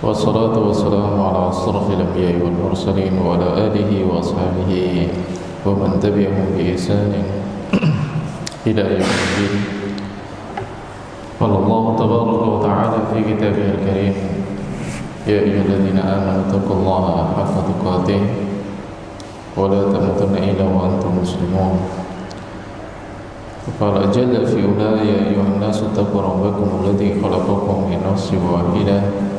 والصلاة والسلام على أشرف الأنبياء والمرسلين وعلى آله وأصحابه ومن تبعهم بإحسان إلى يوم الدين. قال الله تبارك وتعالى في كتابه الكريم: يا أيها الذين آمنوا اتقوا الله حق تقاته ولا تموتن إلا وأنتم مسلمون. قال جل في أولى: يا أيها الناس اتقوا ربكم الذي خلقكم من نفس واحدة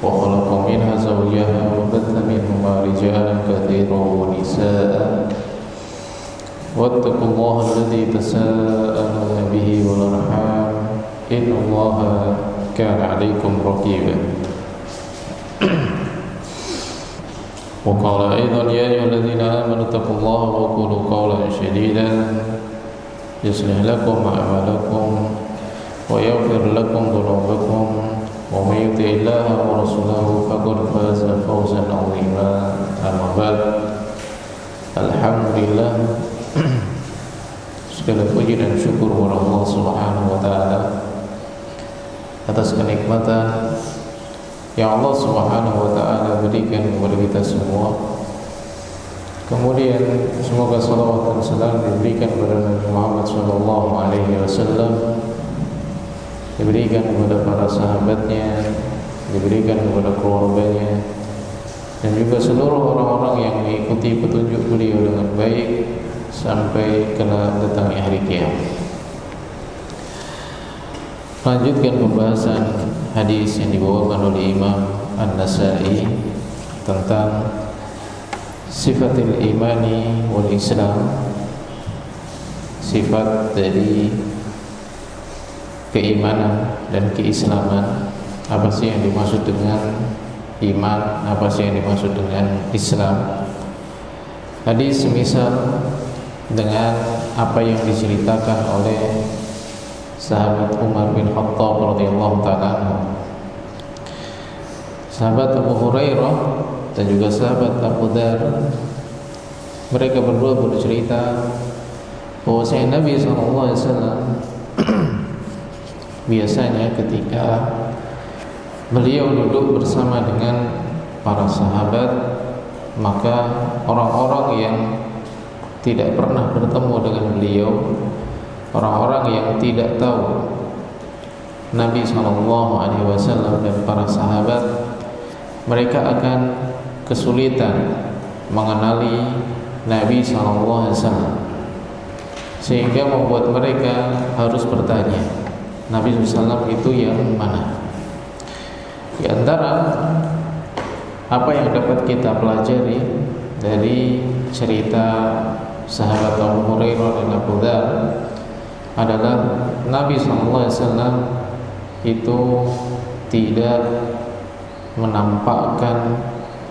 وخلق منها زوجها وبث منهما رجالا كثيرا ونساء واتقوا الله الذي تساءلون به والأرحام إن الله كان عليكم رقيبا. وقال أيضا: يا أيها الذين آمنوا اتقوا الله وقولوا قولا سديدا يصلح لكم أعمالكم ويغفر لكم ذنوبكم ومن يطع الله ورسوله فقد فاز فوزا عظيما. أما بعد, alhamdulillah, segala puji dan syukur kepada Allah Subhanahu wa taala atas kenikmatan yang Allah Subhanahu wa taala berikan kepada kita semua. Kemudian semoga salawat dan salam diberikan kepada Nabi Muhammad sallallahu alaihi wasallam, diberikan kepada para sahabatnya, diberikan kepada keluarganya, dan juga seluruh orang-orang yang mengikuti petunjuk beliau dengan baik sampai kelak datangnya hari kiamat. Lanjutkan pembahasan hadis yang dibawakan oleh Imam An-Nasa'i tentang sifatil imani wal Islam, sifat dari keimanan dan keislaman. Apa sih yang dimaksud dengan iman, apa sih yang dimaksud dengan Islam? Hadis semisal dengan apa yang diceritakan oleh sahabat Umar bin Khattab radhiyallahu ta'ala, sahabat Abu Hurairah dan juga sahabat Abu Dar. Mereka berdua bercerita bahwasanya Nabi SAW biasanya ketika beliau duduk bersama dengan para sahabat, maka orang-orang yang tidak pernah bertemu dengan beliau, orang-orang yang tidak tahu Nabi SAW dan para sahabat, mereka akan kesulitan mengenali Nabi SAW, sehingga membuat mereka harus bertanya, Nabi SAW itu yang mana? Di antara apa yang dapat kita pelajari dari cerita sahabat Abu Hurairah dan Abu Dar adalah Nabi SAW itu tidak menampakkan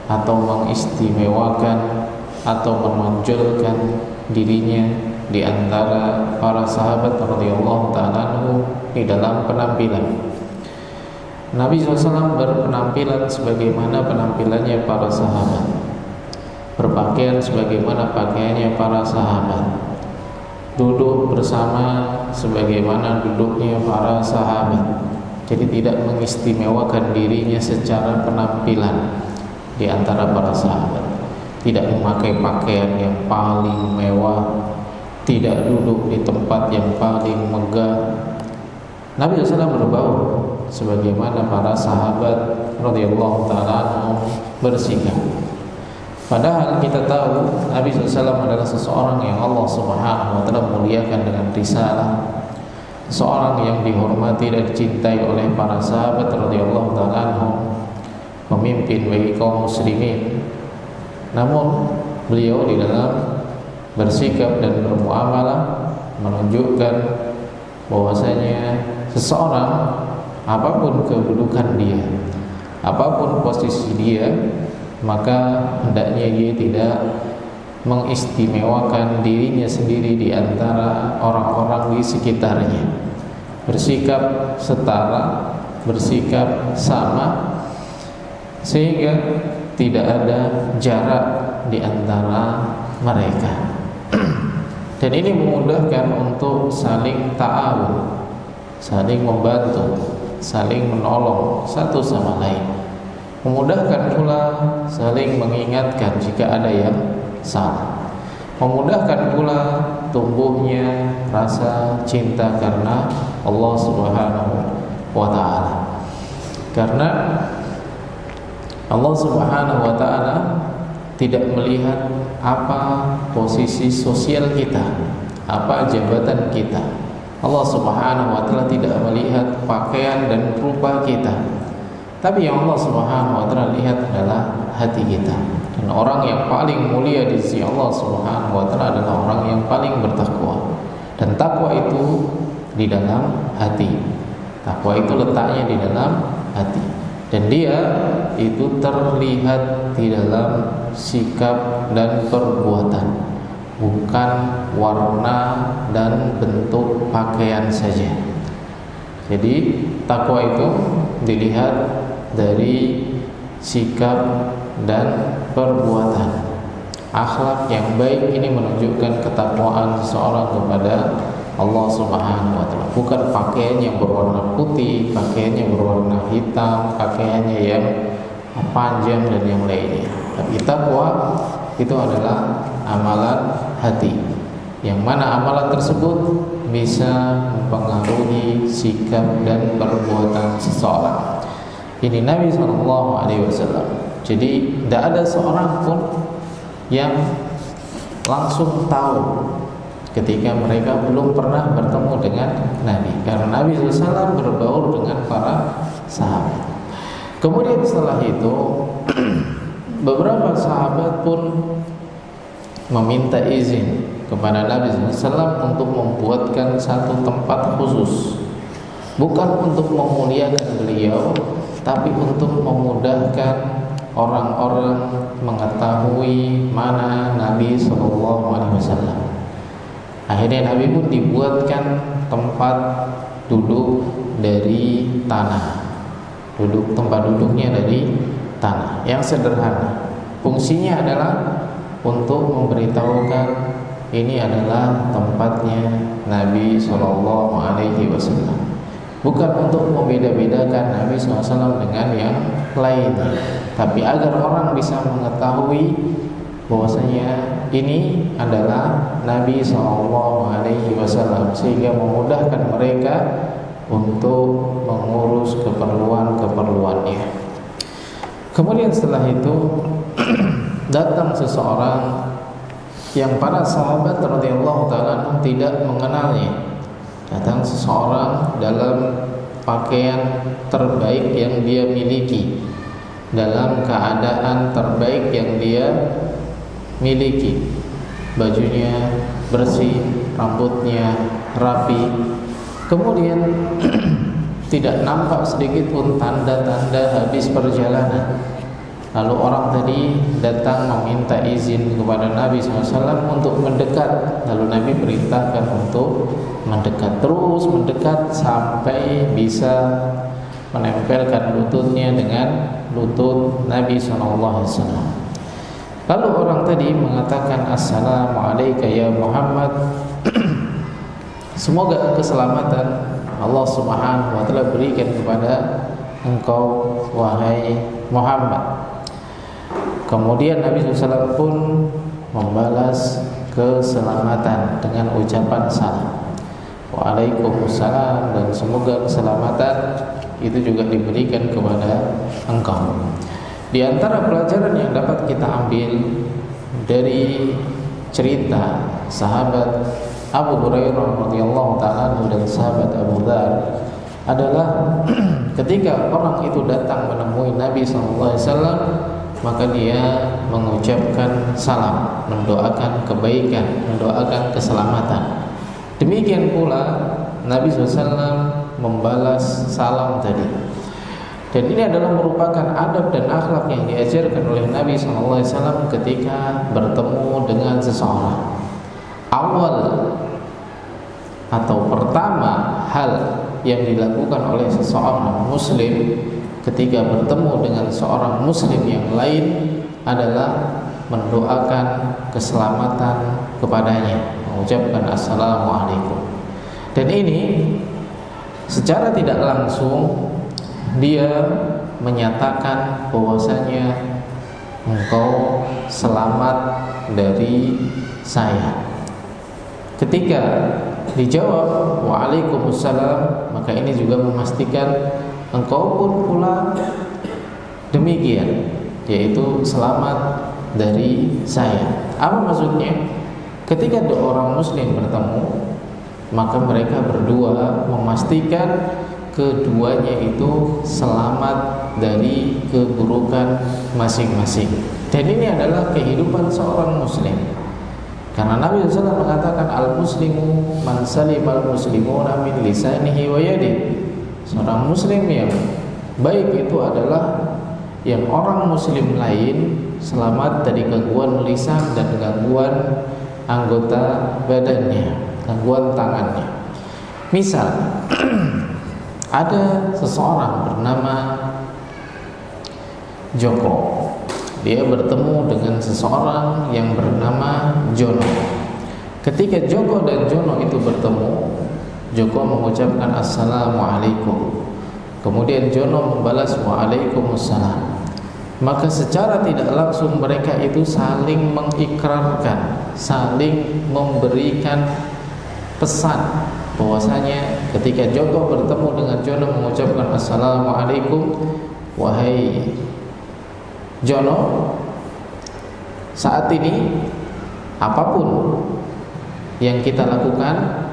atau mengistimewakan atau menonjolkan dirinya di antara para sahabat radhiyallahu ta'ala di dalam penampilan. Nabi SAW berpenampilan sebagaimana penampilannya para sahabat, berpakaian sebagaimana pakaiannya para sahabat, duduk bersama sebagaimana duduknya para sahabat. Jadi tidak mengistimewakan dirinya secara penampilan di antara para sahabat, tidak memakai pakaian yang paling mewah, tidak duduk di tempat yang paling megah. Nabi SAW berbaur sebagaimana para sahabat radhiyallahu ta'ala bersikap. Padahal kita tahu Nabi SAW adalah seseorang yang Allah Subhanahu wa ta'ala muliakan dengan risalah, seorang yang dihormati dan dicintai oleh para sahabat radhiyallahu ta'ala, pemimpin bagi kaum muslimin. Namun beliau di dalam bersikap dan bermuamalah menunjukkan bahwasanya seseorang, apapun kedudukan dia, apapun posisi dia, maka hendaknya dia tidak mengistimewakan dirinya sendiri di antara orang-orang di sekitarnya. Bersikap setara, bersikap sama, sehingga tidak ada jarak di antara mereka. Dan ini memudahkan untuk saling ta'awun, saling membantu, saling menolong satu sama lain. Memudahkan pula saling mengingatkan jika ada yang salah. Memudahkan pula tumbuhnya rasa cinta karena Allah Subhanahu wa ta'ala. Karena Allah Subhanahu wa ta'ala tidak melihat apa posisi sosial kita, apa jabatan kita. Allah Subhanahu wa ta'ala tidak melihat pakaian dan rupa kita, tapi yang Allah Subhanahu wa ta'ala lihat adalah hati kita. Dan orang yang paling mulia di sisi Allah Subhanahu wa ta'ala adalah orang yang paling bertakwa. Dan takwa itu di dalam hati. Takwa itu letaknya di dalam hati. Dan dia itu terlihat di dalam sikap dan perbuatan, bukan warna dan bentuk pakaian saja. Jadi takwa itu dilihat dari sikap dan perbuatan. Akhlak yang baik ini menunjukkan ketakwaan seseorang kepada Allah Subhanahu wa ta'ala. Bukan pakaian yang berwarna putih, pakaian yang berwarna hitam, pakaiannya yang panjang dan yang lainnya. Tapi takwa itu adalah amalan hati, yang mana amalan tersebut bisa mempengaruhi sikap dan perbuatan seseorang. Ini Nabi SAW. Jadi tidak ada seorang pun yang langsung tahu ketika mereka belum pernah bertemu dengan Nabi, karena Nabi SAW berbaur dengan para sahabat. Kemudian setelah itu beberapa sahabat pun meminta izin kepada Nabi SAW untuk membuatkan satu tempat khusus, bukan untuk memuliakan beliau, tapi untuk memudahkan orang-orang mengetahui mana Nabi SAW. Akhirnya Nabi pun dibuatkan tempat duduk dari tanah. Tempat duduknya dari tanah yang sederhana. Fungsinya adalah untuk memberitahukan ini adalah tempatnya Nabi SAW. Bukan untuk membeda-bedakan Nabi SAW dengan yang lain, tapi agar orang bisa mengetahui bahwasanya ini adalah Nabi SAW, sehingga memudahkan mereka untuk mengurus keperluan-keperluannya. Kemudian setelah itu datang seseorang yang para sahabat radhiyallahu ta'ala tidak mengenalnya. Datang seseorang dalam pakaian terbaik yang dia miliki, dalam keadaan terbaik yang dia miliki. Bajunya bersih, rambutnya rapi. Kemudian tidak nampak sedikit pun tanda-tanda habis perjalanan. Lalu orang tadi datang meminta izin kepada Nabi SAW untuk mendekat. Lalu Nabi perintahkan untuk mendekat, terus mendekat sampai bisa menempelkan lututnya dengan lutut Nabi SAW. Lalu orang tadi mengatakan, "Assalamualaikum ya Muhammad." Semoga keselamatan Allah Subhanahu wa ta'ala berikan kepada engkau wahai Muhammad. Kemudian Nabi SAW pun membalas keselamatan dengan ucapan salam, Waalaikumsalam, dan semoga keselamatan itu juga diberikan kepada engkau. Di antara pelajaran yang dapat kita ambil dari cerita sahabat Abu Hurairah radhiyallahu ta'ala dan sahabat Abu Dzar adalah ketika orang itu datang menemui Nabi SAW, maka dia mengucapkan salam, mendoakan kebaikan, mendoakan keselamatan. Demikian pula Nabi SAW membalas salam tadi. Dan ini adalah merupakan adab dan akhlak yang diajarkan oleh Nabi SAW ketika bertemu dengan seseorang. Awal atau pertama hal yang dilakukan oleh seseorang muslim ketika bertemu dengan seorang muslim yang lain adalah mendoakan keselamatan kepadanya, mengucapkan assalamualaikum. Dan ini secara tidak langsung dia menyatakan bahwasanya engkau selamat dari saya. Ketika dijawab waalaikumsalam, maka ini juga memastikan engkau pun pula demikian, yaitu selamat dari saya. Apa maksudnya? Ketika dua orang muslim bertemu, maka mereka berdua memastikan keduanya itu selamat dari keburukan masing-masing. Dan ini adalah kehidupan seorang muslim. Karena Nabi SAW mengatakan al-muslimu man salimal muslimuna min lisanihi wa yadihi. Seorang muslim yang baik itu adalah yang orang muslim lain selamat dari gangguan lisan dan gangguan anggota badannya, gangguan tangannya. Misal ada seseorang bernama Joko. Dia bertemu dengan seseorang yang bernama Jono. Ketika Joko dan Jono itu bertemu, Joko mengucapkan assalamualaikum, kemudian Jono membalas waalaikumsalam. Maka secara tidak langsung mereka itu saling mengikrarkan, saling memberikan pesan bahwasanya ketika Joko bertemu dengan Jono mengucapkan assalamualaikum, wahai Jono, saat ini apapun yang kita lakukan,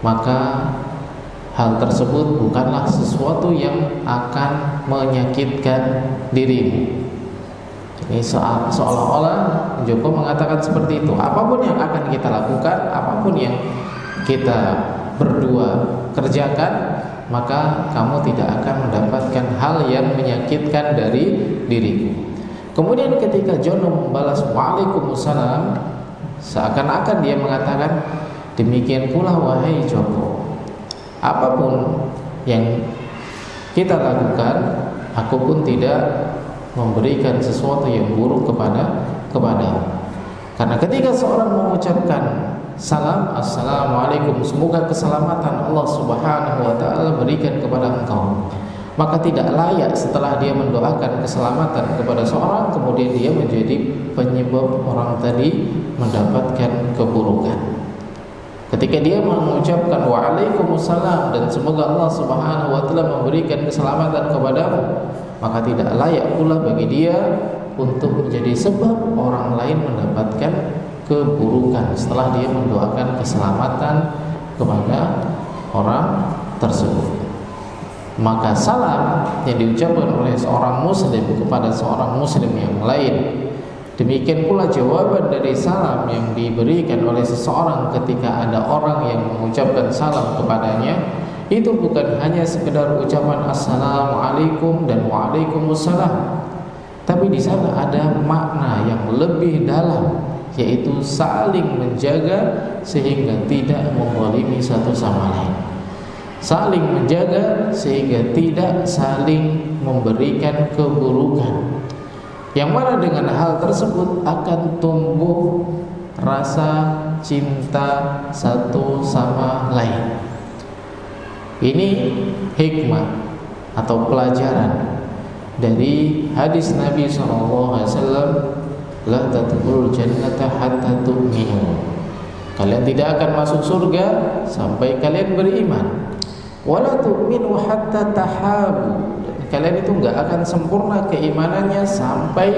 maka hal tersebut bukanlah sesuatu yang akan menyakitkan dirimu. Ini seolah-olah Joko mengatakan seperti itu. Apapun yang akan kita lakukan, apapun yang kita berdua kerjakan, maka kamu tidak akan mendapatkan hal yang menyakitkan dari diriku. Kemudian ketika Jono membalas waalaikumsalam, seakan-akan dia mengatakan demikian pula wahai Joko, apapun yang kita lakukan, aku pun tidak memberikan sesuatu yang buruk kepadamu. Karena ketika seorang mengucapkan salam, assalamualaikum, semoga keselamatan Allah Subhanahu wa taala berikan kepada engkau, maka tidak layak setelah dia mendoakan keselamatan kepada seorang, kemudian dia menjadi penyebab orang tadi mendapatkan keburukan. Ketika dia mengucapkan waalaikumsalam dan semoga Allah Subhanahu wa taala memberikan keselamatan kepadamu, maka tidak layak pula bagi dia untuk menjadi sebab orang lain mendapatkan keburukan setelah dia mendoakan keselamatan kepada orang tersebut. Maka salam yang diucapkan oleh seorang muslim kepada seorang muslim yang lain, demikian pula jawaban dari salam yang diberikan oleh seseorang ketika ada orang yang mengucapkan salam kepadanya, itu bukan hanya sekedar ucapan assalamualaikum dan waalaikumsalam, tapi di sana ada makna yang lebih dalam, yaitu saling menjaga sehingga tidak menzalimi satu sama lain, saling menjaga sehingga tidak saling memberikan keburukan, yang mana dengan hal tersebut akan tumbuh rasa cinta satu sama lain. Ini hikmah atau pelajaran dari hadis Nabi SAW, la tadkhulul jannata hatta tu'minu. Kalian tidak akan masuk surga sampai kalian beriman. Wala tu'minu hatta tahabu. Kalian itu enggak akan sempurna keimanannya sampai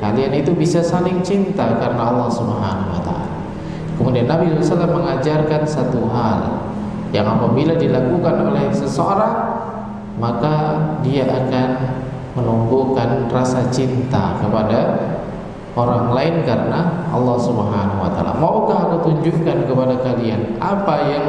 kalian itu bisa saling cinta karena Allah Subhanahu wa taala. Kemudian Nabi SAW mengajarkan satu hal yang apabila dilakukan oleh seseorang, maka dia akan menumbuhkan rasa cinta kepada orang lain karena Allah Subhanahu wa taala. Maukah aku tunjukkan kepada kalian apa yang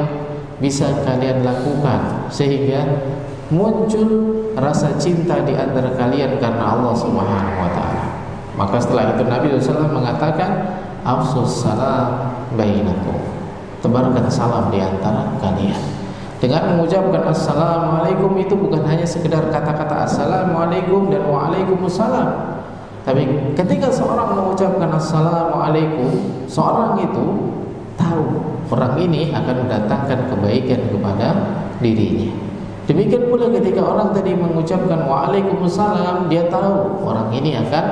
bisa kalian lakukan sehingga muncul rasa cinta di antara kalian karena Allah Subhanahu wa taala? Maka setelah itu Nabi SAW mengatakan afsus salam bainakum, tebarkan salam di antara kalian. Dengan mengucapkan assalamualaikum itu bukan hanya sekedar kata-kata assalamualaikum dan waalaikumsalam, tapi ketika seorang mengucapkan assalamualaikum, seorang itu tahu orang ini akan mendatangkan kebaikan kepada dirinya. Demikian pula ketika orang tadi mengucapkan waalaikumsalam, dia tahu orang ini akan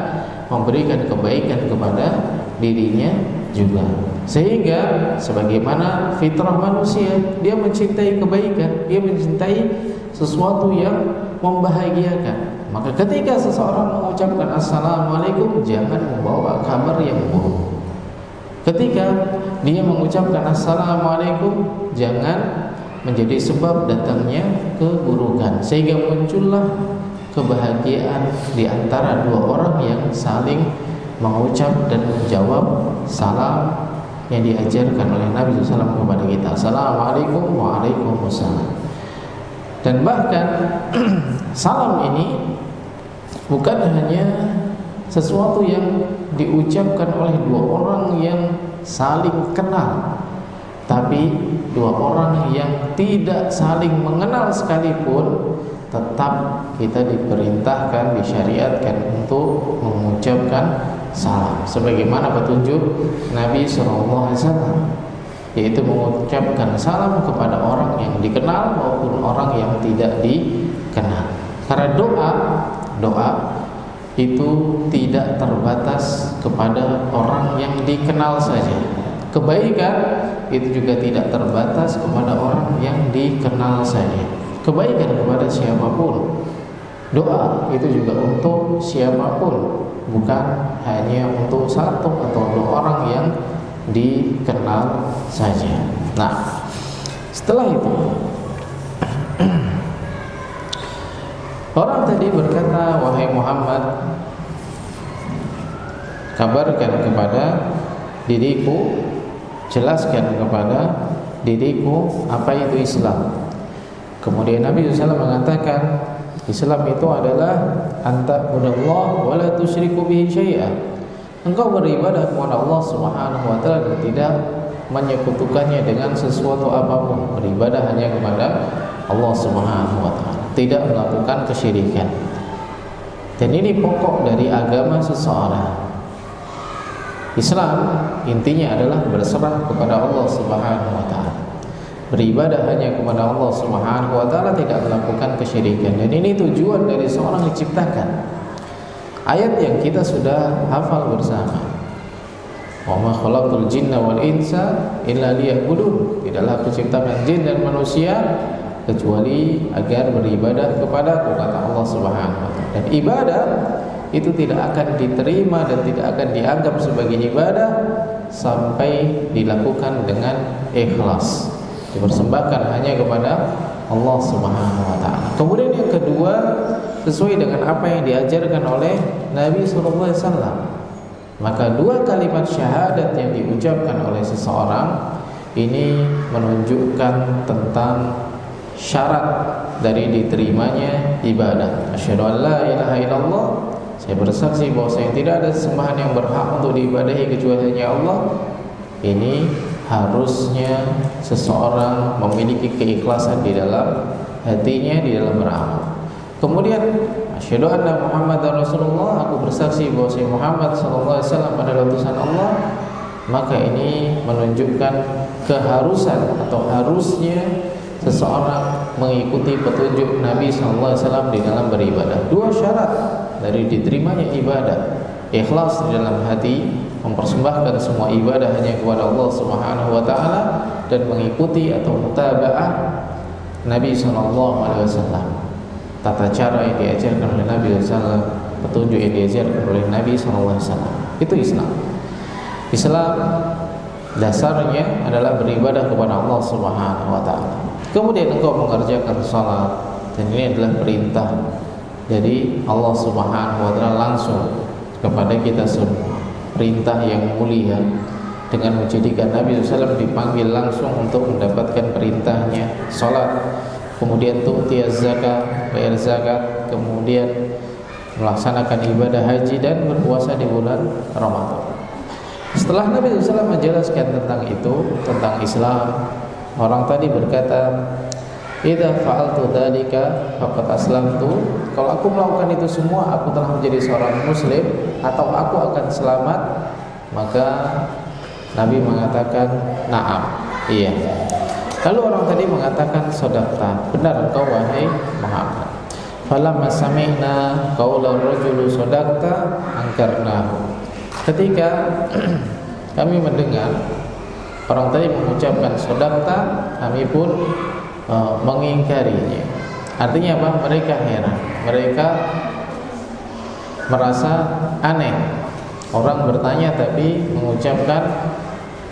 memberikan kebaikan kepada dirinya juga. Sehingga sebagaimana fitrah manusia, dia mencintai kebaikan, dia mencintai sesuatu yang membahagiakan. Maka ketika seseorang mengucapkan assalamualaikum, jangan membawa kabar yang buruk. Ketika dia mengucapkan assalamualaikum, jangan menjadi sebab datangnya keburukan, sehingga muncullah kebahagiaan di antara dua orang yang saling mengucap dan menjawab salam yang diajarkan oleh Nabi SAW kepada kita. Assalamualaikum, waalaikumsalam. Dan bahkan salam ini bukan hanya sesuatu yang diucapkan oleh dua orang yang saling kenal, tapi dua orang yang tidak saling mengenal sekalipun, tetap kita diperintahkan, disyariatkan untuk mengucapkan salam sebagaimana petunjuk Nabi SAW, yaitu mengucapkan salam kepada orang yang dikenal maupun orang yang tidak dikenal. Karena doa itu tidak terbatas kepada orang yang dikenal saja. Kebaikan itu juga tidak terbatas kepada orang yang dikenal saja. Kebaikan kepada siapapun. Doa itu juga untuk siapapun, bukan hanya untuk satu atau dua orang yang dikenal saja. Nah, setelah itu orang tadi berkata, wahai Muhammad, kabarkan kepada diriku, jelaskan kepada diriku apa itu Islam. Kemudian Nabi SAW mengatakan, Islam itu adalah anta'budallah wa la tusyriku bihi syai'a. Engkau beribadah kepada Allah Subhanahu wa taala dan tidak menyekutukannya dengan sesuatu apapun. Beribadah hanya kepada Allah Subhanahu wa taala, tidak melakukan kesyirikan. Dan ini pokok dari agama seseorang. Islam intinya adalah berserah kepada Allah Subhanahu wa taala. Beribadah hanya kepada Allah Subhanahu wa taala, tidak melakukan kesyirikan. Dan ini tujuan dari seorang diciptakan. Ayat yang kita sudah hafal bersama. Wa ma khalaqtul jinna wal insa illa liya'budun. Tidaklah aku ciptakan jin dan manusia kecuali agar beribadah kepadaku, kata Allah Subhanahu wa taala. Dan ibadah itu tidak akan diterima dan tidak akan dianggap sebagai ibadah sampai dilakukan dengan ikhlas, dipersembahkan hanya kepada Allah Subhanahu wa taala. Kemudian yang kedua, sesuai dengan apa yang diajarkan oleh Nabi sallallahu alaihi wasallam. Maka dua kalimat syahadat yang diucapkan oleh seseorang ini menunjukkan tentang syarat dari diterimanya ibadah. Asyhadu an la ilaha illallah, saya bersaksi bahwa saya tidak ada sembahan yang berhak untuk diibadahi kecuali hanya Allah. Ini harusnya seseorang memiliki keikhlasan di dalam hatinya, di dalam beramal. Kemudian asyhadu anna Muhammadar Rasulullah, aku bersaksi bahwa saya Muhammad sallallahu alaihi wasallam adalah utusan Allah. Maka ini menunjukkan keharusan atau harusnya seseorang mengikuti petunjuk Nabi sallallahu alaihi wasallam di dalam beribadah. Dua syarat dari diterimanya ibadah: ikhlas di dalam hati, mempersembahkan semua ibadah hanya kepada Allah Subhanahu wa taala, dan mengikuti atau mutaba'ah Nabi sallallahu alaihi wasallam. Tata cara yang diajarkan oleh Nabi sallallahu alaihi wasallam, petunjuk yang diajarkan oleh Nabi sallallahu alaihi wasallam. Itu Islam. Islam dasarnya adalah beribadah kepada Allah Subhanahu wa taala. Kemudian engkau mengerjakan salat, dan ini adalah perintah dari Allah Subhanahu wa taala langsung kepada kita semua. Perintah yang mulia dengan menjadikan Nabi SAW dipanggil langsung untuk mendapatkan perintahnya salat, kemudian tu'tiyaz zakat, bayar zakat, kemudian melaksanakan ibadah haji dan berpuasa di bulan Ramadan. Setelah Nabi SAW menjelaskan tentang itu, tentang Islam, orang tadi berkata, idza fa'altu dzalika faqad aslamtu. Kalau aku melakukan itu semua, aku telah menjadi seorang muslim atau aku akan selamat. Maka Nabi mengatakan, na'am, iya. Lalu orang tadi mengatakan, "Shadaqta, benar engkau wahai Muhammad." Falamma sami'na qaula rajulu shadaqta angkarnahu. Ketika kami mendengar orang tadi mengucapkan shadaqta, kami pun mengingkarinya. Artinya apa? Mereka heran, mereka merasa aneh. Orang bertanya tapi mengucapkan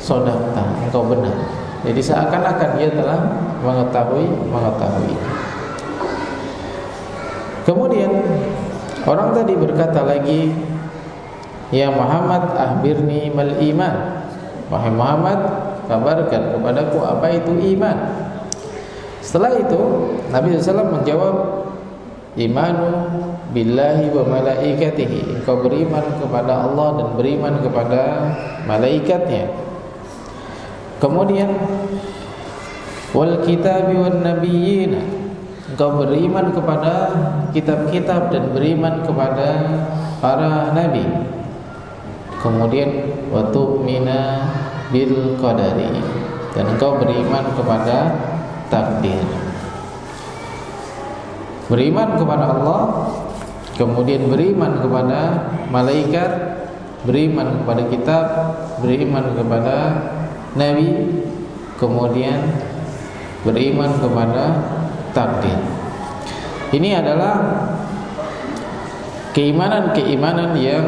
shadaqta, engkau benar. Jadi seakan-akan dia telah mengetahui. Kemudian orang tadi berkata lagi, "Ya Muhammad, akhbirni mal iman." Wahai Muhammad, kabarkan kepadaku apa itu iman. Setelah itu Nabi SAW menjawab, "Imanu billahi wa malaikatihi." Engkau beriman kepada Allah dan beriman kepada malaikatnya. Kemudian wal kitabi wan nabiyyin. Engkau beriman kepada kitab-kitab dan beriman kepada para nabi. Kemudian wa tu'mina bil qadari, dan engkau beriman kepada takdir. Beriman kepada Allah, kemudian beriman kepada malaikat, beriman kepada kitab, beriman kepada nabi, kemudian beriman kepada takdir. Ini adalah keimanan-keimanan yang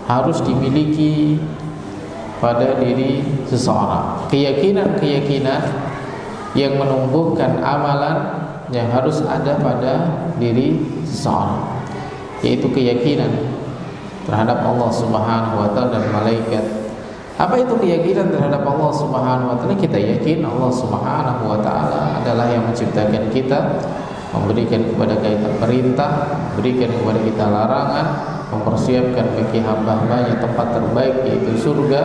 harus dimiliki pada diri seseorang. Keyakinan-keyakinan yang menumbuhkan amalan yang harus ada pada diri seseorang, yaitu keyakinan terhadap Allah Subhanahu wa taala dan malaikat. Apa itu keyakinan terhadap Allah Subhanahu wa taala? Kita yakin Allah Subhanahu wa taala adalah yang menciptakan kita, memberikan kepada kita perintah, berikan kepada kita larangan, mempersiapkan bagi hamba-hambanya tempat terbaik yaitu surga,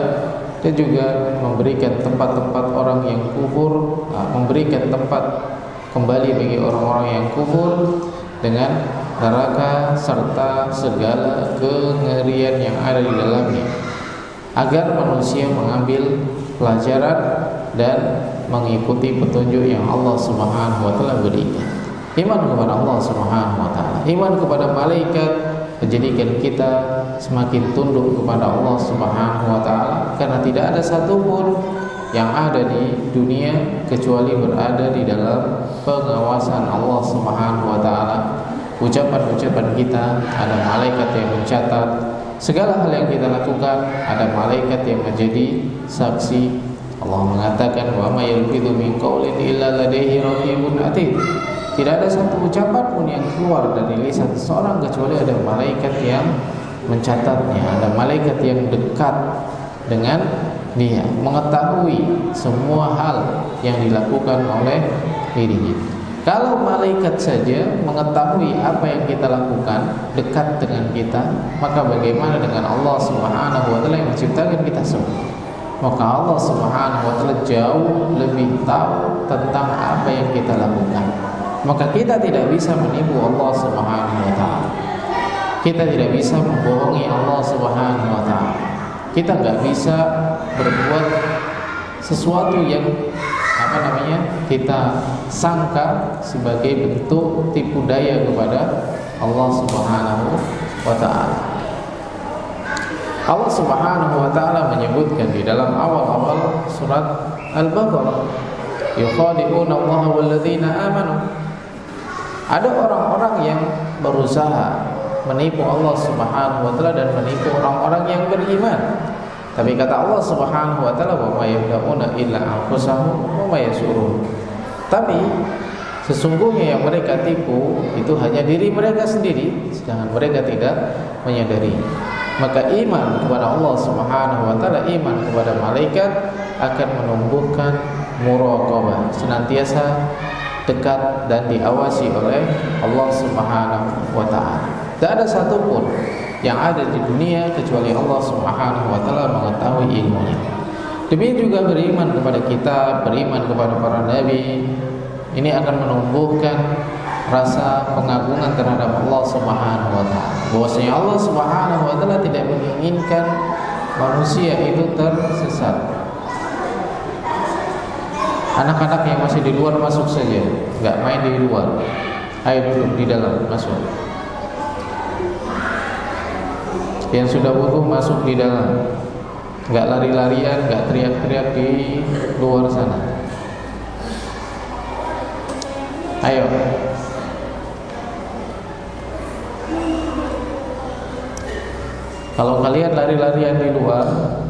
dan juga memberikan tempat-tempat orang yang kufur, memberikan tempat kembali bagi orang-orang yang kufur dengan neraka serta segala kengerian yang ada di dalamnya, agar manusia mengambil pelajaran dan mengikuti petunjuk yang Allah Subhanahu wa taala berikan. Iman kepada Allah Subhanahu wa taala, iman kepada malaikat menjadikan kita semakin tunduk kepada Allah Subhanahu wa taala, karena tidak ada satupun yang ada di dunia kecuali berada di dalam pengawasan Allah Subhanahu wa taala. Ucapan-ucapan kita ada malaikat yang mencatat, segala hal yang kita lakukan ada malaikat yang menjadi saksi. Allah mengatakan, "Wa may yalfidu min qaulin illa ladaihi raqibun atid." Tidak ada satu ucapan pun yang keluar dari lisan seseorang kecuali ada malaikat yang mencatatnya, ada malaikat yang dekat dengan dia, mengetahui semua hal yang dilakukan oleh dirinya. Kalau malaikat saja mengetahui apa yang kita lakukan, dekat dengan kita, maka bagaimana dengan Allah Subhanahu wa taala yang menciptakan kita semua? Maka Allah Subhanahu wa taala jauh lebih tahu tentang apa yang kita lakukan. Maka kita tidak bisa menipu Allah Subhanahu wa taala. Kita tidak bisa membohongi Allah Subhanahu wa taala. Kita nggak bisa berbuat sesuatu yang kita sangka sebagai bentuk tipu daya kepada Allah Subhanahu wa taala. Allah Subhanahu wa taala menyebutkan di dalam awal-awal surat Al-Baqarah, yukhadi'una Allah walladzina amanu. Ada orang-orang yang berusaha menipu Allah Subhanahu wa taala dan menipu orang-orang yang beriman. Tapi kata Allah Subhanahu wa taala, "Wa may yakhda'una illa anfusahum wa may yash'urun." Tapi sesungguhnya yang mereka tipu itu hanya diri mereka sendiri, sedangkan mereka tidak menyadari. Maka iman kepada Allah Subhanahu wa taala, iman kepada malaikat akan menumbuhkan muraqabah, senantiasa dekat dan diawasi oleh Allah Subhanahu wa taala. Tidak ada satupun yang ada di dunia kecuali Allah Subhanahu wa taala mengetahui ilmunya. Demikian juga beriman kepada kitab, beriman kepada para nabi, ini akan menumbuhkan rasa pengagungan terhadap Allah Subhanahu wa taala. Bahwasanya Allah Subhanahu wa taala tidak menginginkan manusia itu tersesat. Anak-anak yang masih di luar masuk saja, nggak main di luar. Ayo duduk di dalam, masuk. Yang sudah wudu masuk di dalam, nggak lari-larian, nggak teriak-teriak di luar sana. Ayo. Kalau kalian lari-larian di luar,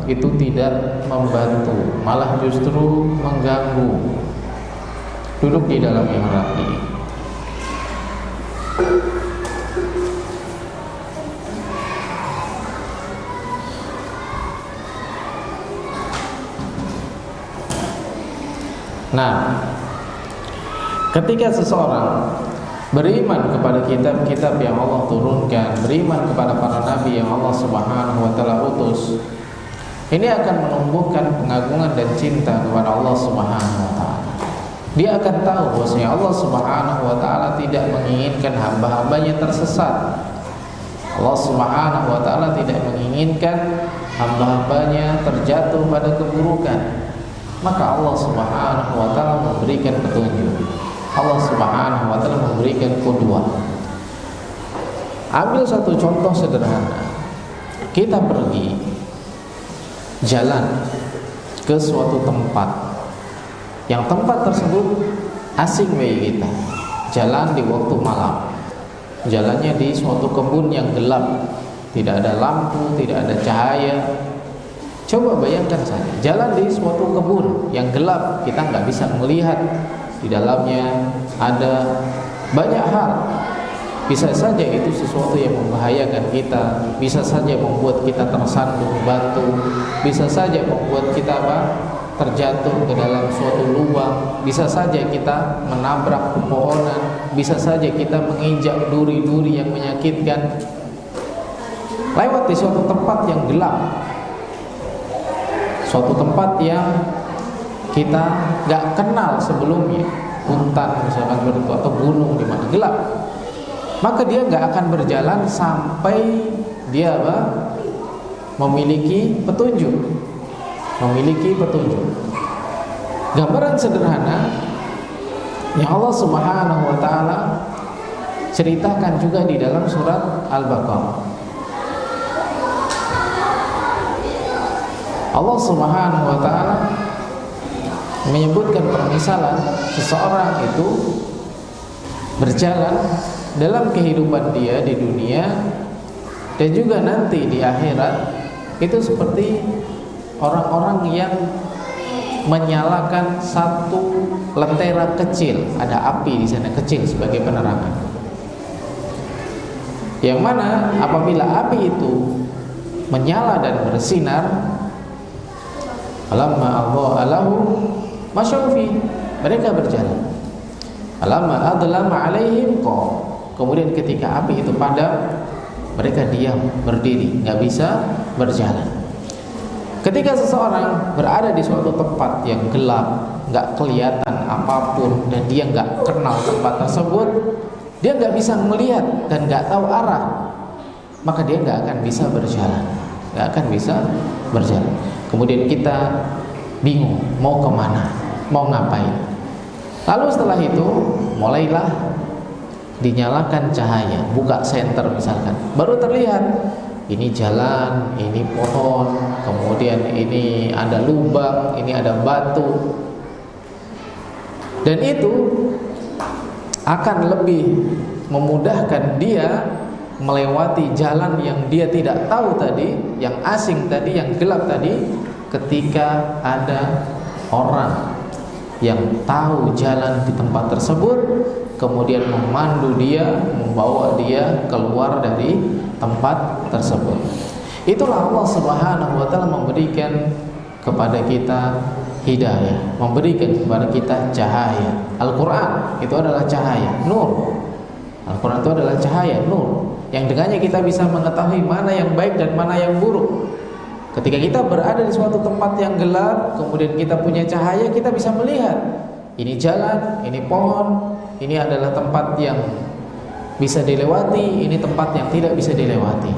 itu tidak membantu, malah justru mengganggu. Duduk di dalam yang rapi. Nah, ketika seseorang beriman kepada kitab-kitab yang Allah turunkan, beriman kepada para nabi yang Allah Subhanahu wa taala utus, ini akan menumbuhkan pengagungan dan cinta kepada Allah Subhanahu wa taala. Dia akan tahu bahwasanya Allah Subhanahu wa taala tidak menginginkan hamba-hambanya tersesat. Allah Subhanahu wa taala tidak menginginkan hamba-hambanya terjatuh pada keburukan. Maka Allah Subhanahu wa taala memberikan petunjuk. Allah Subhanahu wa taala memberikan qudwah. Ambil satu contoh sederhana. Kita pergi jalan ke suatu tempat, yang tempat tersebut asing bagi kita. Jalan di waktu malam, jalannya di suatu kebun yang gelap, tidak ada lampu, tidak ada cahaya. Coba bayangkan saja, jalan di suatu kebun yang gelap, kita nggak bisa melihat di dalamnya ada banyak hal. Bisa saja itu sesuatu yang membahayakan kita, bisa saja membuat kita tersandung batu, bisa saja membuat kita terjatuh ke dalam suatu lubang, bisa saja kita menabrak pepohonan, bisa saja kita menginjak duri-duri yang menyakitkan. Lewat di suatu tempat yang gelap, suatu tempat yang kita nggak kenal sebelumnya, hutan misalkan begitu, atau gunung di mana gelap, maka dia nggak akan berjalan sampai dia memiliki petunjuk. Gambaran sederhana yang Allah Subhanahu wa taala ceritakan juga di dalam surat Al-Baqarah. Allah Subhanahu wa taala menyebutkan permisalan seseorang itu berjalan dalam kehidupan dia di dunia dan juga nanti di akhirat, itu seperti orang-orang yang menyalakan satu lentera kecil, ada api di sana kecil sebagai penerangan. Yang mana apabila api itu menyala dan bersinar, alamma adha'a lahum masyaufi, mereka berjalan. Alamma adlama alaihim qam, kemudian ketika api itu padam, mereka diam, berdiri, nggak bisa berjalan. Ketika seseorang berada di suatu tempat yang gelap, nggak kelihatan apapun, dan dia nggak kenal tempat tersebut, dia nggak bisa melihat dan nggak tahu arah, maka dia nggak akan bisa berjalan, Kemudian kita bingung mau kemana, mau ngapain. Lalu setelah itu mulailah dinyalakan cahaya, buka senter misalkan, baru terlihat ini jalan, ini pohon, kemudian ini ada lubang, ini ada batu. Dan itu akan lebih memudahkan dia melewati jalan yang dia tidak tahu tadi, yang asing tadi, yang gelap tadi, ketika ada orang yang tahu jalan di tempat tersebut, kemudian memandu dia, membawa dia keluar dari tempat tersebut. Itulah Allah Subhanahu wa taala memberikan kepada kita hidayah, memberikan kepada kita cahaya. Al-Quran itu adalah cahaya, nur. Al-Quran itu adalah cahaya, nur, yang dengannya kita bisa mengetahui mana yang baik dan mana yang buruk. Ketika kita berada di suatu tempat yang gelap, kemudian kita punya cahaya, kita bisa melihat ini jalan, ini pohon, ini adalah tempat yang bisa dilewati, ini tempat yang tidak bisa dilewati.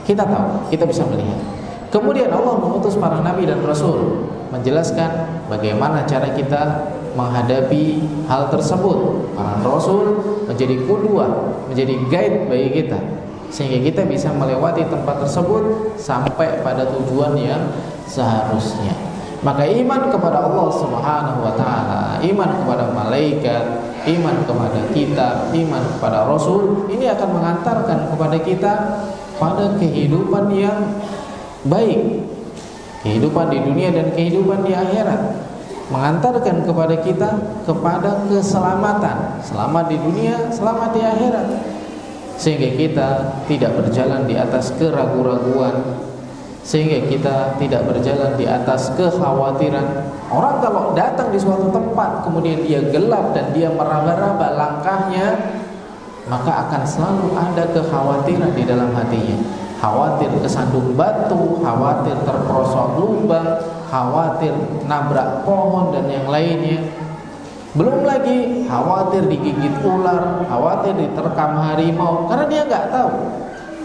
Kita tahu, kita bisa melihat. Kemudian Allah mengutus para nabi dan rasul menjelaskan bagaimana cara kita menghadapi hal tersebut. Para Rasul menjadi qudwah, menjadi guide bagi kita, sehingga kita bisa melewati tempat tersebut sampai pada tujuan yang seharusnya. Maka iman kepada Allah Subhanahu wa taala, iman kepada malaikat, iman kepada kitab, iman kepada Rasul, ini akan mengantarkan kepada kita pada kehidupan yang baik, kehidupan di dunia dan kehidupan di akhirat, mengantarkan kepada kita kepada keselamatan, selamat di dunia, selamat di akhirat, sehingga kita tidak berjalan di atas keraguan-raguan, sehingga kita tidak berjalan di atas kekhawatiran. Orang kalau datang di suatu tempat kemudian dia gelap dan dia meraba-raba langkahnya, maka akan selalu ada kekhawatiran di dalam hatinya. Khawatir kesandung batu, khawatir terperosok lubang, khawatir nabrak pohon dan yang lainnya. Belum lagi khawatir digigit ular, khawatir diterkam harimau, karena dia nggak tahu.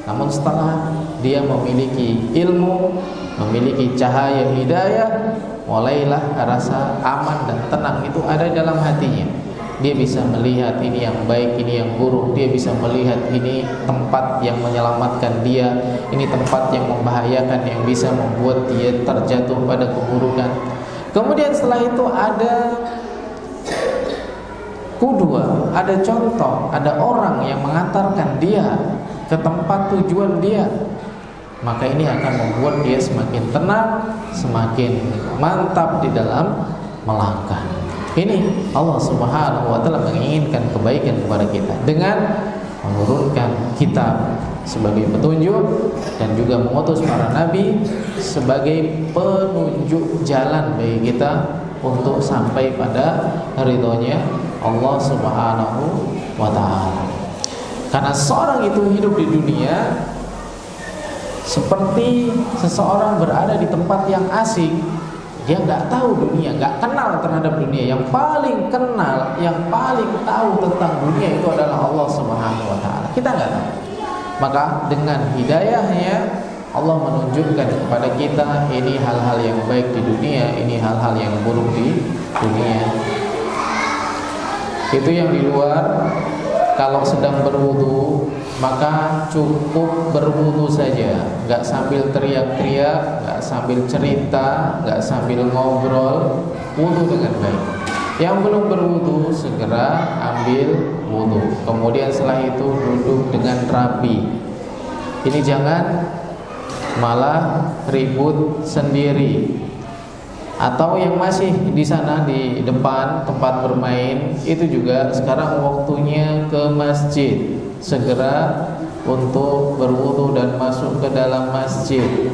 Namun setelah dia memiliki ilmu, memiliki cahaya hidayah, mulailah rasa aman dan tenang itu ada dalam hatinya. Dia bisa melihat ini yang baik, ini yang buruk. Dia bisa melihat ini tempat yang menyelamatkan dia, ini tempat yang membahayakan, yang bisa membuat dia terjatuh pada keburukan. Kemudian setelah itu ada qudwah, ada contoh, ada orang yang mengantarkan dia ke tempat tujuan dia. Maka ini akan membuat dia semakin tenang, semakin mantap di dalam melangkah. Ini Allah Subhanahu wa taala menginginkan kebaikan kepada kita dengan menurunkan kitab sebagai petunjuk dan juga mengutus para nabi sebagai penunjuk jalan bagi kita untuk sampai pada ridhonya Allah Subhanahu wa taala. Karena seorang itu hidup di dunia seperti seseorang berada di tempat yang asing. Dia nggak tahu dunia, nggak kenal terhadap dunia. Yang paling kenal, yang paling tahu tentang dunia itu adalah Allah Subhanahu wa taala. Kita nggak tahu. Maka dengan hidayahnya Allah menunjukkan kepada kita ini hal-hal yang baik di dunia, ini hal-hal yang buruk di dunia. Itu yang di luar. Kalau sedang berwudu, maka cukup berwudu saja, nggak sambil teriak-teriak, nggak sambil cerita, nggak sambil ngobrol. Wudu dengan baik. Yang belum berwudu segera ambil wudu. Kemudian setelah itu duduk dengan rapi. Ini jangan malah ribut sendiri. Atau yang masih di sana di depan tempat bermain, itu juga sekarang waktunya ke masjid. Segera untuk berwudu dan masuk ke dalam masjid.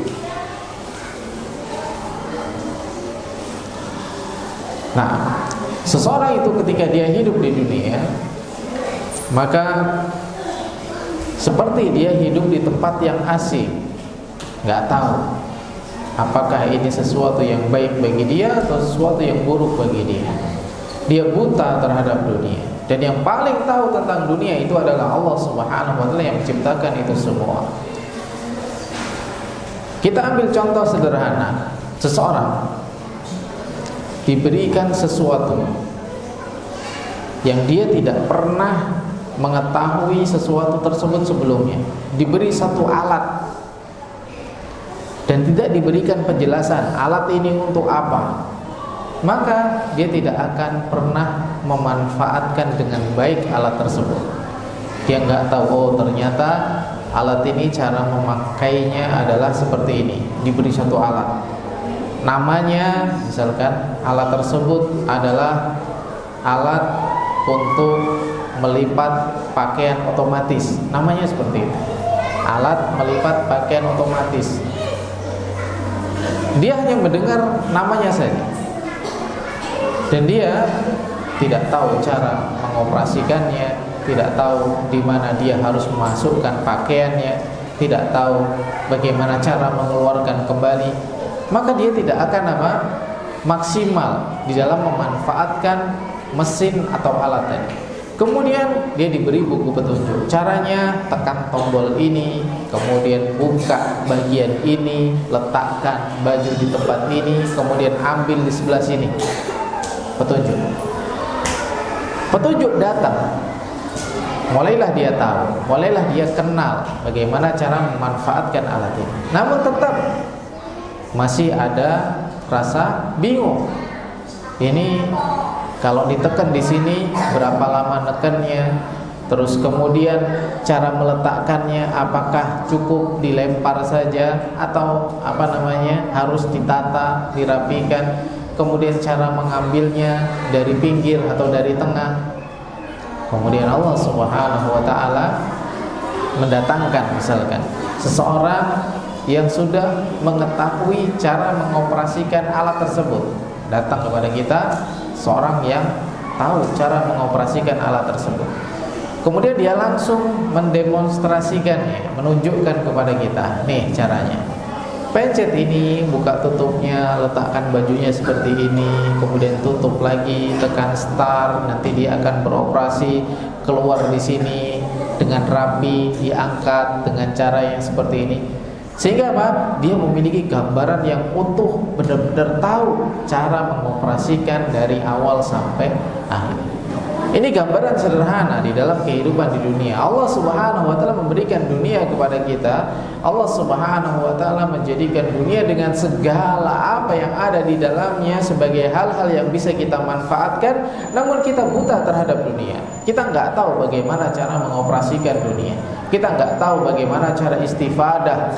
Nah, seseorang itu ketika dia hidup di dunia, maka seperti dia hidup di tempat yang asing, nggak tahu apakah ini sesuatu yang baik bagi dia atau sesuatu yang buruk bagi dia. Dia buta terhadap dunia. Dan yang paling tahu tentang dunia itu adalah Allah Subhanahu wa taala yang menciptakan itu semua. Kita ambil contoh sederhana. Seseorang diberikan sesuatu yang dia tidak pernah mengetahui sesuatu tersebut sebelumnya. Diberi satu alat dan tidak diberikan penjelasan alat ini untuk apa, maka dia tidak akan pernah memanfaatkan dengan baik alat tersebut. Dia nggak tahu, oh ternyata alat ini cara memakainya adalah seperti ini. Diberi satu alat, namanya misalkan alat tersebut adalah alat untuk melipat pakaian otomatis, namanya seperti itu, alat melipat pakaian otomatis. Dia hanya mendengar namanya saja, dan dia tidak tahu cara mengoperasikannya, tidak tahu di mana dia harus memasukkan pakaiannya, tidak tahu bagaimana cara mengeluarkan kembali. Maka dia tidak akan maksimal di dalam memanfaatkan mesin atau alat tadi. Kemudian dia diberi buku petunjuk, caranya tekan tombol ini, kemudian buka bagian ini, letakkan baju di tempat ini, kemudian ambil di sebelah sini, petunjuk. Petunjuk datang, mulailah dia tahu, mulailah dia kenal bagaimana cara memanfaatkan alat ini. Namun tetap masih ada rasa bingung. Ini kalau ditekan di sini berapa lama nekennya? Terus kemudian cara meletakkannya, apakah cukup dilempar saja atau harus ditata, dirapikan. Kemudian cara mengambilnya dari pinggir atau dari tengah. Kemudian Allah Subhanahu wa taala mendatangkan misalkan seseorang yang sudah mengetahui cara mengoperasikan alat tersebut. Datang kepada kita seorang yang tahu cara mengoperasikan alat tersebut. Kemudian dia langsung mendemonstrasikannya, menunjukkan kepada kita, nih caranya. Pencet ini, buka tutupnya, letakkan bajunya seperti ini, kemudian tutup lagi, tekan start, nanti dia akan beroperasi, keluar di sini dengan rapi, diangkat dengan cara yang seperti ini. Sehingga apa? Dia memiliki gambaran yang utuh, benar-benar tahu cara mengoperasikan dari awal sampai akhir. Ini gambaran sederhana di dalam kehidupan di dunia. Allah Subhanahu wa taala memberikan dunia kepada kita. Allah Subhanahu wa taala menjadikan dunia dengan segala apa yang ada di dalamnya sebagai hal-hal yang bisa kita manfaatkan. Namun kita buta terhadap dunia. Kita nggak tahu bagaimana cara mengoperasikan dunia. Kita nggak tahu bagaimana cara istifadah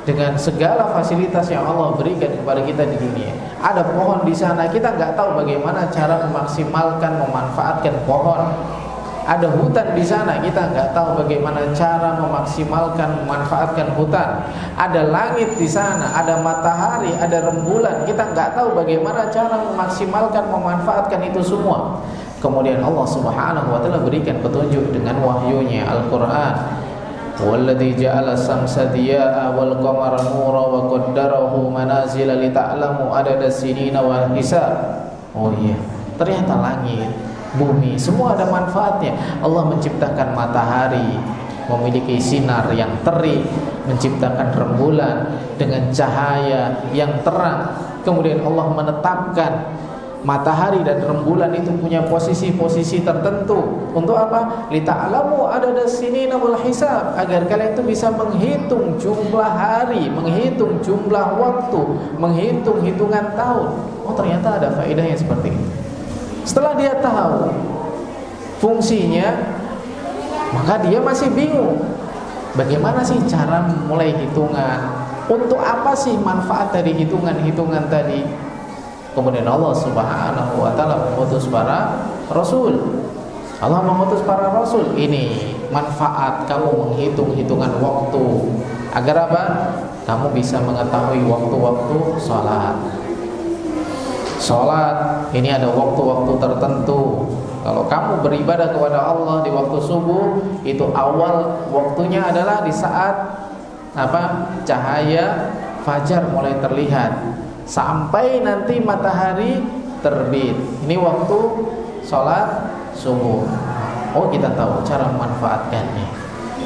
dengan segala fasilitas yang Allah berikan kepada kita di dunia. Ada pohon di sana, kita nggak tahu bagaimana cara memaksimalkan, memanfaatkan pohon. Ada hutan di sana, kita nggak tahu bagaimana cara memaksimalkan, memanfaatkan hutan. Ada langit di sana, ada matahari, ada rembulan, kita nggak tahu bagaimana cara memaksimalkan, memanfaatkan itu semua. Kemudian Allah Subhanahu wa taala berikan petunjuk dengan wahyunya Al-Qur'an. Walladzi ja'ala samsa diya'a wal qamara nura wa qaddarahu manazila lita'lamu adada sinina wal hisab. Oh iya, ternyata langit, bumi, semua ada manfaatnya. Allah menciptakan matahari, memiliki sinar yang terik, menciptakan rembulan dengan cahaya yang terang. Kemudian Allah menetapkan matahari dan rembulan itu punya posisi-posisi tertentu. Untuk apa? Lita'lamu adada sinina wal hisab, agar kalian itu bisa menghitung jumlah hari, menghitung jumlah waktu, menghitung hitungan tahun. Oh, ternyata ada faedahnya seperti itu. Setelah dia tahu fungsinya, maka dia masih bingung. Bagaimana sih cara mulai hitungan? Untuk apa sih manfaat dari hitungan-hitungan tadi? Kemudian Allah Subhanahu wa taala mengutus para rasul. Allah mengutus para rasul. Ini manfaat kamu menghitung hitungan waktu. Agar apa? Kamu bisa mengetahui waktu-waktu sholat. Sholat ini ada waktu-waktu tertentu. Kalau kamu beribadah kepada Allah di waktu subuh, itu awal waktunya adalah di saat cahaya fajar mulai terlihat sampai nanti matahari terbit. Ini waktu sholat subuh. Oh, kita tahu cara memanfaatkannya.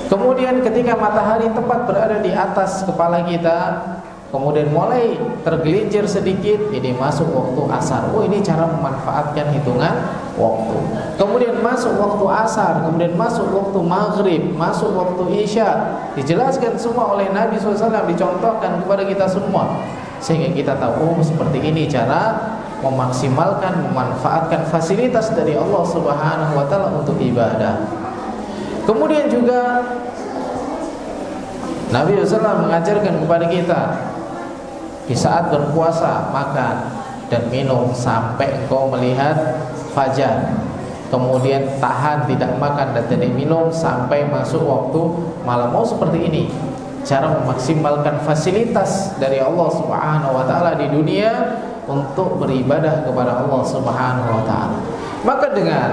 Kemudian ketika matahari tepat berada di atas kepala kita, kemudian mulai tergelincir sedikit, ini masuk waktu asar. Oh, ini cara memanfaatkan hitungan waktu. Kemudian masuk waktu asar, kemudian masuk waktu maghrib, masuk waktu isya. Dijelaskan semua oleh Nabi SAW, dicontohkan kepada kita semua, sehingga kita tahu, oh, seperti ini cara memaksimalkan, memanfaatkan fasilitas dari Allah Subhanahu wa taala untuk ibadah. Kemudian juga Nabi SAW mengajarkan kepada kita, di saat berpuasa makan dan minum sampai engkau melihat fajar. Kemudian tahan tidak makan dan tidak minum sampai masuk waktu malam. Mau seperti ini cara memaksimalkan fasilitas dari Allah Subhanahu wa taala di dunia untuk beribadah kepada Allah Subhanahu wa taala. Maka dengan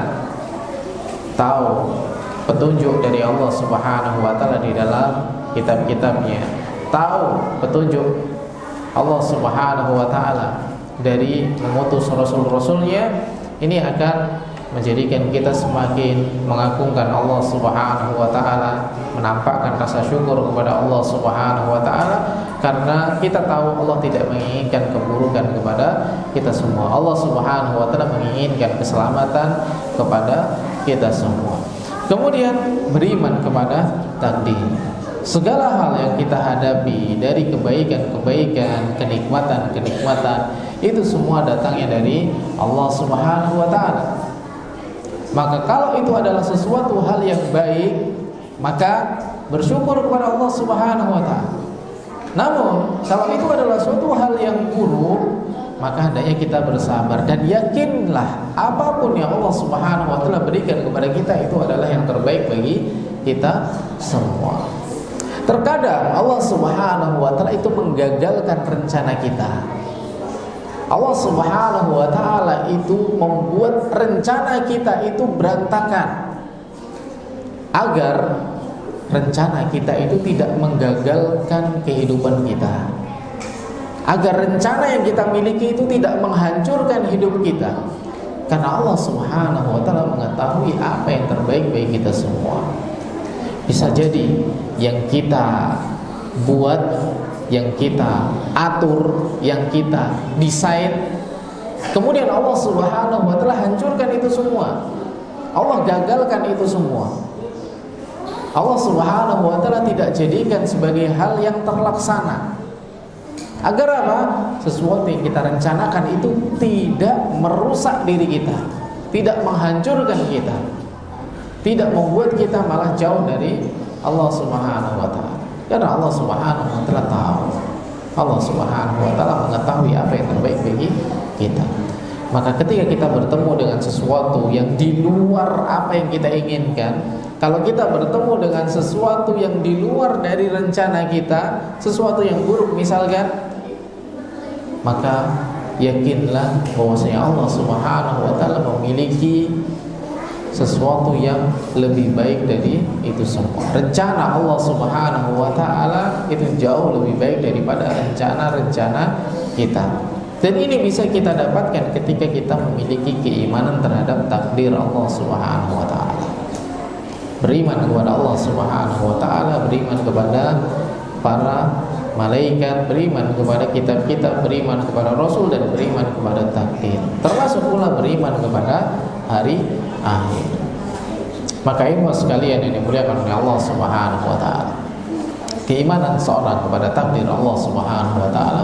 tahu petunjuk dari Allah Subhanahu wa taala di dalam kitab-kitabnya, tahu petunjuk Allah Subhanahu wa taala dari mengutus rasul-rasulnya, ini akan menjadikan kita semakin mengagungkan Allah Subhanahu wa taala, menampakkan rasa syukur kepada Allah Subhanahu wa taala, karena kita tahu Allah tidak menginginkan keburukan kepada kita semua. Allah Subhanahu wa taala menginginkan keselamatan kepada kita semua. Kemudian beriman kepada takdir. Segala hal yang kita hadapi, dari kebaikan-kebaikan, kenikmatan-kenikmatan, itu semua datangnya dari Allah Subhanahu wa taala. Maka kalau itu adalah sesuatu hal yang baik, maka bersyukur kepada Allah Subhanahu wa taala. Namun kalau itu adalah suatu hal yang buruk, maka hendaknya kita bersabar dan yakinlah apapun yang Allah Subhanahu wa taala berikan kepada kita itu adalah yang terbaik bagi kita semua. Terkadang Allah Subhanahu wa taala itu menggagalkan rencana kita. Allah Subhanahu wa taala itu membuat rencana kita itu berantakan agar rencana kita itu tidak menggagalkan kehidupan kita, agar rencana yang kita miliki itu tidak menghancurkan hidup kita. Karena Allah Subhanahu wa taala mengetahui apa yang terbaik bagi kita semua. Bisa jadi yang kita buat, yang kita atur, yang kita desain, kemudian Allah Subhanahu wa taala hancurkan itu semua. Allah gagalkan itu semua. Allah Subhanahu wa taala tidak jadikan sebagai hal yang terlaksana. Agar apa? Sesuatu yang kita rencanakan itu tidak merusak diri kita, tidak menghancurkan kita, tidak membuat kita malah jauh dari Allah Subhanahu wa taala. Karena Allah Subhanahu wa taala tahu, Allah Subhanahu wa taala mengetahui apa yang terbaik bagi kita. Maka ketika kita bertemu dengan sesuatu yang di luar apa yang kita inginkan, kalau kita bertemu dengan sesuatu yang di luar dari rencana kita, sesuatu yang buruk misalkan, maka yakinlah bahwasanya Allah Subhanahu wa taala memiliki sesuatu yang lebih baik dari itu semua. Rencana Allah Subhanahu wa taala itu jauh lebih baik daripada rencana-rencana kita. Dan ini bisa kita dapatkan ketika kita memiliki keimanan terhadap takdir Allah Subhanahu wa taala. Beriman kepada Allah Subhanahu wa taala, beriman kepada para malaikat, beriman kepada kitab-kitab, beriman kepada Rasul, dan beriman kepada takdir. Termasuk pula beriman kepada hari akhir. Maka ikhwan sekalian yang dimuliakan oleh Allah Subhanahu wa taala, keimanan seorang kepada takdir Allah Subhanahu wa taala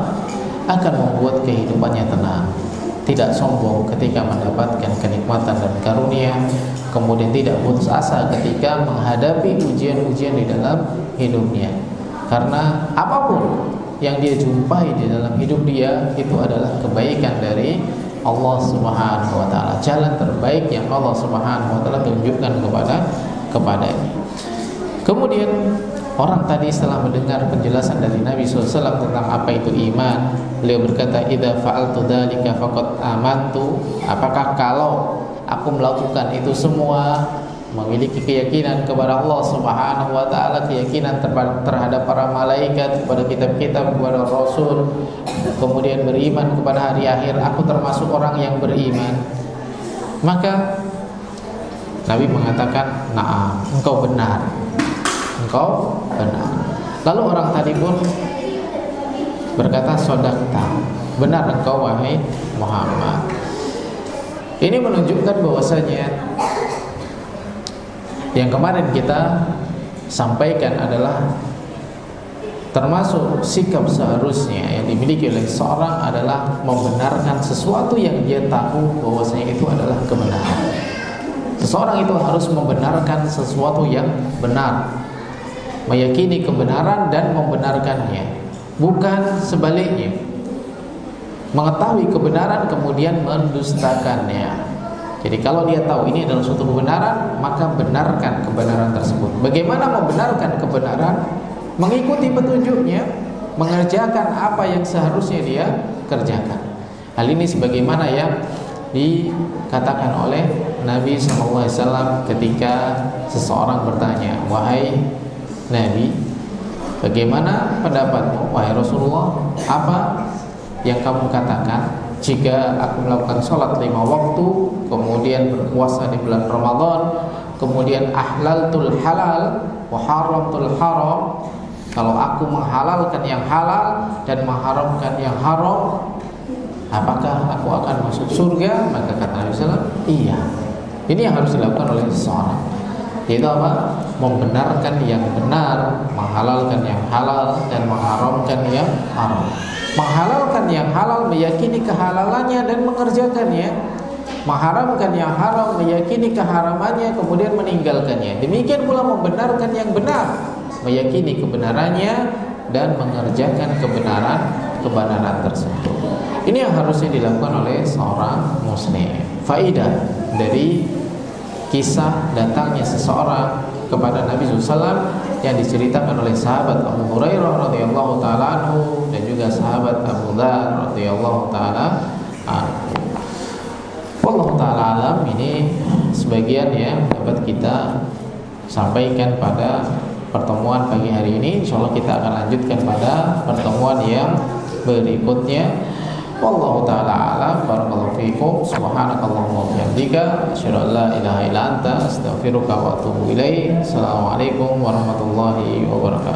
akan membuat kehidupannya tenang, tidak sombong ketika mendapatkan kenikmatan dan karunia, kemudian tidak putus asa ketika menghadapi ujian-ujian di dalam hidupnya. Karena apapun yang dia jumpai di dalam hidup dia itu adalah kebaikan dari Allah Subhanahu wa taala, jalan terbaik yang Allah Subhanahu wa taala tunjukkan kepadanya. Kemudian orang tadi setelah mendengar penjelasan dari Nabi SAW tentang apa itu iman, beliau berkata, "Idza fa'altu dzalika faqad amantu." Apakah kalau aku melakukan itu semua, memiliki keyakinan kepada Allah Subhanahu wa taala, keyakinan terhadap para malaikat, kepada kitab-kitab, kepada Rasul, kemudian beriman kepada hari akhir, aku termasuk orang yang beriman. Maka Nabi mengatakan, "Na'am, engkau benar. Engkau benar." Lalu orang tadi pun berkata, "Shadaqta, benar engkau wahai Muhammad." Ini menunjukkan bahwasanya yang kemarin kita sampaikan adalah termasuk sikap seharusnya yang dimiliki oleh seorang adalah membenarkan sesuatu yang dia tahu bahwasanya itu adalah kebenaran. Seseorang itu harus membenarkan sesuatu yang benar, meyakini kebenaran dan membenarkannya, bukan sebaliknya, mengetahui kebenaran kemudian mendustakannya. Jadi kalau dia tahu ini adalah suatu kebenaran, maka benarkan kebenaran tersebut. Bagaimana membenarkan kebenaran? Mengikuti petunjuknya, mengerjakan apa yang seharusnya dia kerjakan. Hal ini sebagaimana yang dikatakan oleh Nabi SAW ketika seseorang bertanya, "Wahai Nabi, bagaimana pendapatmu?" "Wahai Rasulullah, apa yang kamu katakan?" jika aku melakukan sholat 5 waktu, kemudian berpuasa di bulan Ramadan, kemudian ahlaltul halal wa haramtul haram, kalau aku menghalalkan yang halal dan mengharamkan yang haram, apakah aku akan masuk surga? Maka kata Nabi SAW, iya. Ini yang harus dilakukan oleh seseorang, yaitu apa? Membenarkan yang benar, menghalalkan yang halal dan mengharamkan yang haram. Menghalalkan yang halal, meyakini kehalalannya dan mengerjakannya. Mengharamkan yang haram, meyakini keharamannya kemudian meninggalkannya. Demikian pula membenarkan yang benar, meyakini kebenarannya dan mengerjakan kebenaran tersebut. Ini yang harusnya dilakukan oleh seorang muslim. Faidah dari kisah datangnya seseorang kepada Nabi SAW yang diceritakan oleh sahabat Abu Hurairah radhiyallahu taala anhu dan juga sahabat Abu Dzar radhiyallahu taala anhu. Wallahu taala alam. Ini sebagian yang dapat kita sampaikan pada pertemuan pagi hari ini. Insyaallah kita akan lanjutkan pada pertemuan yang berikutnya. Wallahu ta'ala a'lam. Barakallahu fiikum. Subhanakallahumma wa bihamdika asyhadu an la ilaha illa anta astaghfiruka wa atubu ilaik. Assalamualaikum warahmatullahi wabarakatuh.